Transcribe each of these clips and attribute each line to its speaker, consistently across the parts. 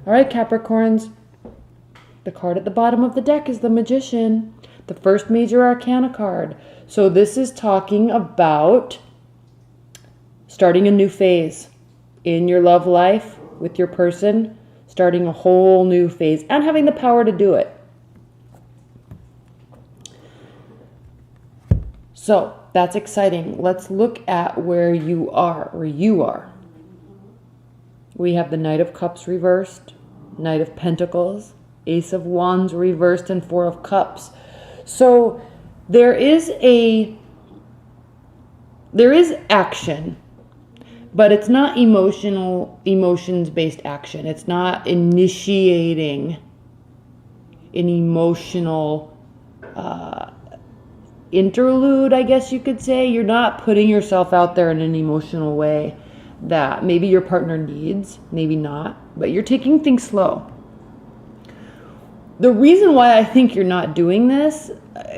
Speaker 1: All right, Capricorns. The card at the bottom of the deck is the Magician, the first major arcana card. So this is talking about starting a new phase in your love life with your person, starting a whole new phase and having the power to do it. So that's exciting. Let's look at where you are. We have the Knight of Cups reversed, Knight of Pentacles, Ace of Wands reversed, and Four of Cups. So there is action, but it's not emotions-based action. It's not initiating an emotional interlude, I guess you could say. You're not putting yourself out there in an emotional way that maybe your partner needs, maybe not, but you're taking things slow. The reason why I think you're not doing this,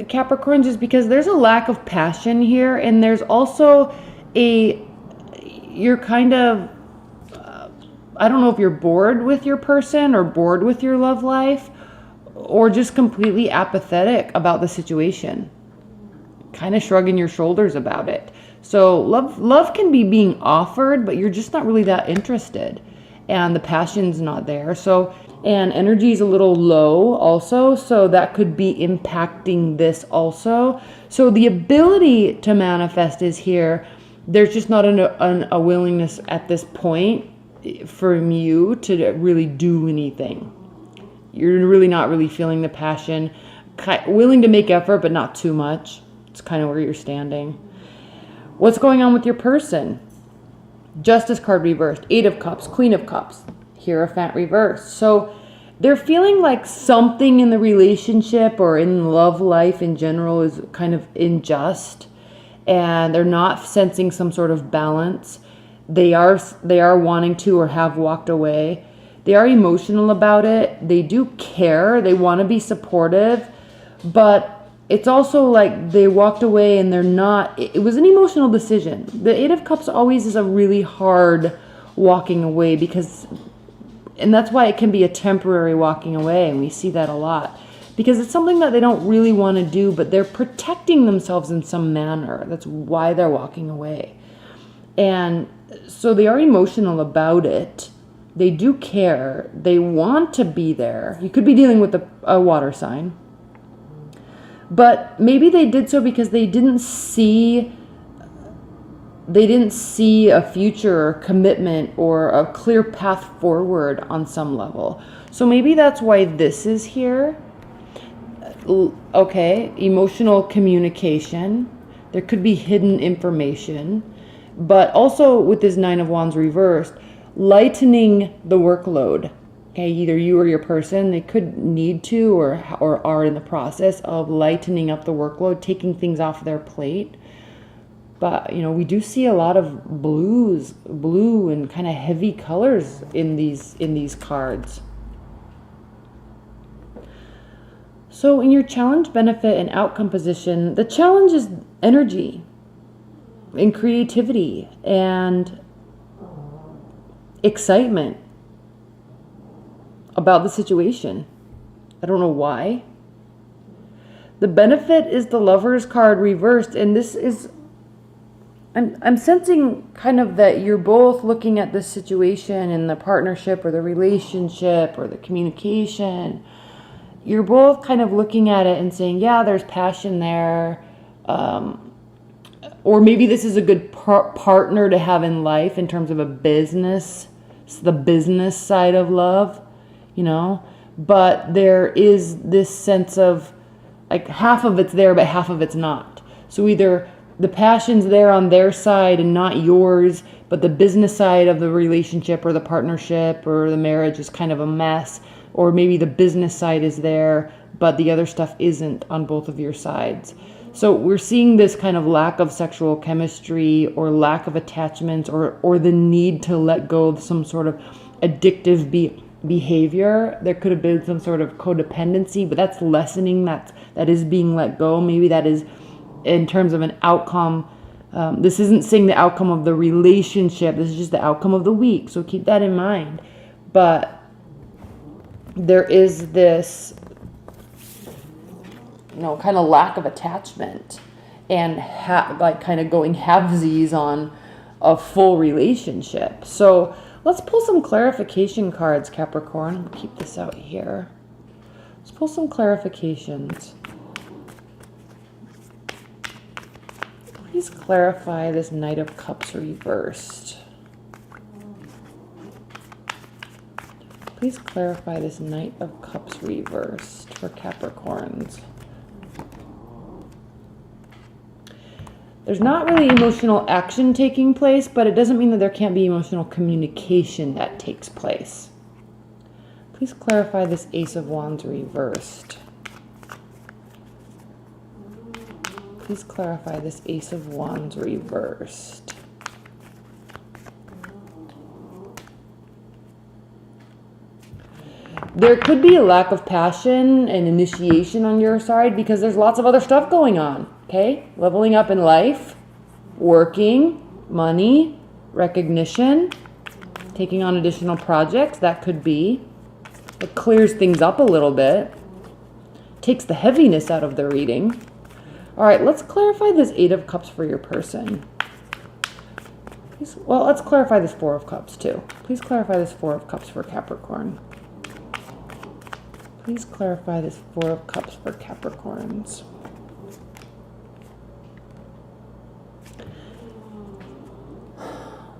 Speaker 1: Capricorns, is because there's a lack of passion here, and there's also you're kind of, I don't know if you're bored with your person or bored with your love life, or just completely apathetic about the situation, kind of shrugging your shoulders about it. So love can be being offered, but you're just not really that interested, and the passion's not there. So, and energy is a little low also, so that could be impacting this also. So the ability to manifest is here. There's just not a willingness at this point from you to really do anything. You're really not really feeling the passion, willing to make effort, but not too much. It's kind of where you're standing. What's going on with your person? Justice card reversed, Eight of Cups, Queen of Cups, Hierophant reversed. So they're feeling like something in the relationship or in love life in general is kind of unjust, and they're not sensing some sort of balance. They are wanting to or have walked away. They are emotional about it. They do care. They want to be supportive, but it's also like they walked away and they're not, it was an emotional decision. The Eight of Cups always is a really hard walking away and that's why it can be a temporary walking away. And we see that a lot because it's something that they don't really want to do, but they're protecting themselves in some manner. That's why they're walking away. And so they are emotional about it. They do care. They want to be there. You could be dealing with a water sign. But maybe they did so because they didn't see a future or commitment or a clear path forward on some level. So maybe that's why this is here. Okay, emotional communication. There could be hidden information. But also with this Nine of Wands reversed, lightening the workload. Okay, either you or your person, they could need to or are in the process of lightening up the workload, taking things off their plate. But, we do see a lot of blue and kind of heavy colors in these cards. So in your challenge, benefit, and outcome position, the challenge is energy and creativity and excitement about the situation. I don't know why. The benefit is the Lover's card reversed, and this is, I'm sensing kind of that you're both looking at this situation and the partnership or the relationship or the communication. You're both kind of looking at it and saying, yeah, there's passion there. Or maybe this is a good partner to have in life in terms of a business. It's the business side of love. But there is this sense of like half of it's there, but half of it's not. So either the passion's there on their side and not yours, but the business side of the relationship or the partnership or the marriage is kind of a mess, or maybe the business side is there, but the other stuff isn't on both of your sides. So we're seeing this kind of lack of sexual chemistry or lack of attachments or the need to let go of some sort of addictive behavior. There could have been some sort of codependency, but that's lessening. That is being let go. Maybe that is in terms of an outcome. This isn't saying the outcome of the relationship. This is just the outcome of the week. So keep that in mind. But there is this, you know, kind of lack of attachment and like kind of going halvesies on a full relationship. So let's pull some clarification cards, Capricorn. I'm gonna keep this out here. Let's pull some clarifications. Please clarify this Knight of Cups reversed. Please clarify this Knight of Cups reversed for Capricorns. There's not really emotional action taking place, but it doesn't mean that there can't be emotional communication that takes place. Please clarify this Ace of Wands reversed. Please clarify this Ace of Wands reversed. There could be a lack of passion and initiation on your side because there's lots of other stuff going on, okay? Leveling up in life, working, money, recognition, taking on additional projects, that could be. It clears things up a little bit, takes the heaviness out of the reading. All right, let's clarify this Eight of Cups for your person. Well, let's clarify this Four of Cups too. Please clarify this Four of Cups for Capricorn. Please clarify this Four of Cups for Capricorns.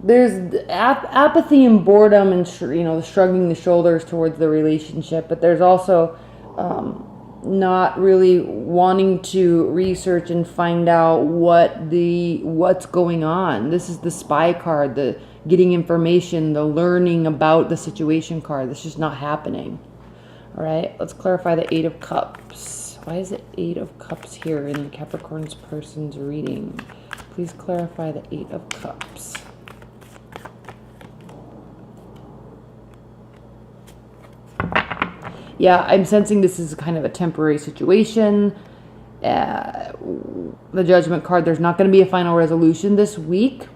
Speaker 1: There's apathy and boredom and, you know, shrugging the shoulders towards the relationship, but there's also not really wanting to research and find out what's going on. This is the spy card, the getting information, the learning about the situation card. That's just not happening. All right, let's clarify the Eight of Cups. Why is the Eight of Cups here in the Capricorn's person's reading? Please clarify the Eight of Cups. Yeah, I'm sensing this is kind of a temporary situation. The Judgment card, there's not going to be a final resolution this week.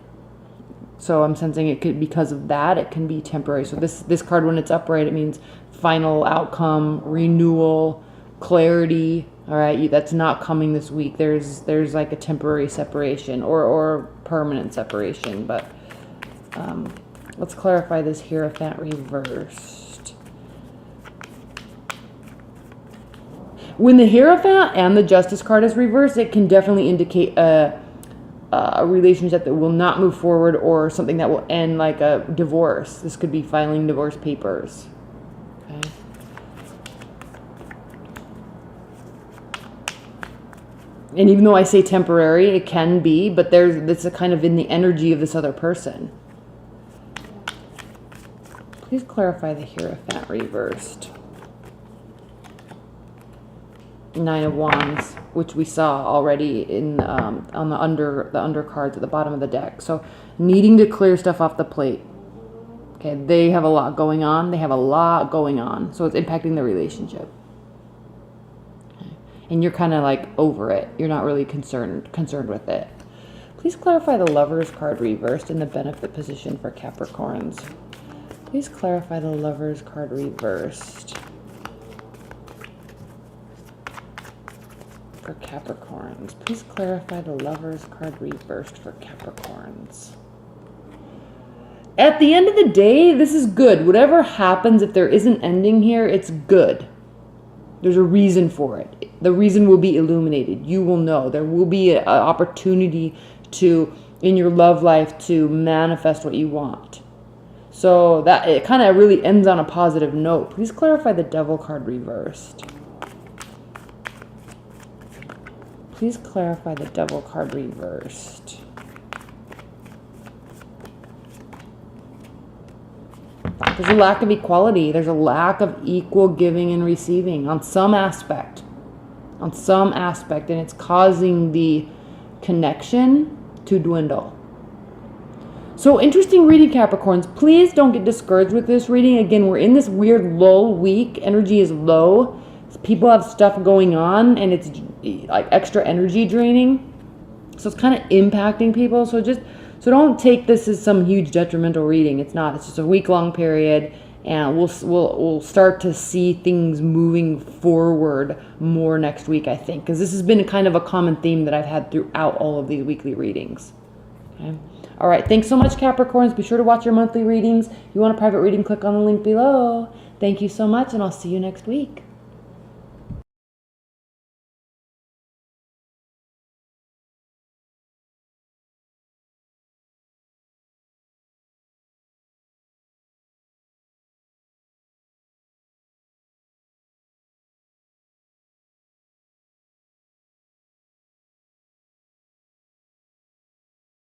Speaker 1: So I'm sensing it could, because of that, it can be temporary. So this card, when it's upright, it means final outcome, renewal, clarity. All right, that's not coming this week. There's like a temporary separation or permanent separation. But let's clarify this Hierophant reversed. When the Hierophant and the Justice card is reversed, it can definitely indicate a relationship that will not move forward or something that will end, like a divorce. This could be filing divorce papers. Okay. And even though I say temporary, it can be, but it's a kind of in the energy of this other person. Please clarify the Hierophant reversed. Nine of Wands, which we saw already in on the under cards at the bottom of the deck. So needing to clear stuff off the plate. Okay, they have a lot going on. They have a lot going on. So it's impacting the relationship. Okay. And you're kind of like over it. You're not really concerned with it. Please clarify the Lovers card reversed in the benefit position for Capricorns. Please clarify the Lovers card reversed for Capricorns. Please clarify the Lovers card reversed for Capricorns. At the end of the day, this is good. Whatever happens, if there is an ending here, it's good. There's a reason for it. The reason will be illuminated. You will know. There will be an opportunity to, in your love life, to manifest what you want. So that it kind of really ends on a positive note. Please clarify the Devil card reversed. Please clarify the Devil card reversed. There's a lack of equality. There's a lack of equal giving and receiving on some aspect. On some aspect. And it's causing the connection to dwindle. So interesting reading, Capricorns. Please don't get discouraged with this reading. Again, we're in this weird lull week. Energy is low. People have stuff going on and it's like extra energy draining. So it's kind of impacting people. So don't take this as some huge detrimental reading. It's not. It's just a week-long period And we'll start to see things moving forward more next week, I think, because this has been kind of a common theme that I've had throughout all of these weekly readings. Okay. All right. Thanks so much, Capricorns. Be sure to watch your monthly readings. If you want a private reading, click on the link below. Thank you so much, and I'll see you next week.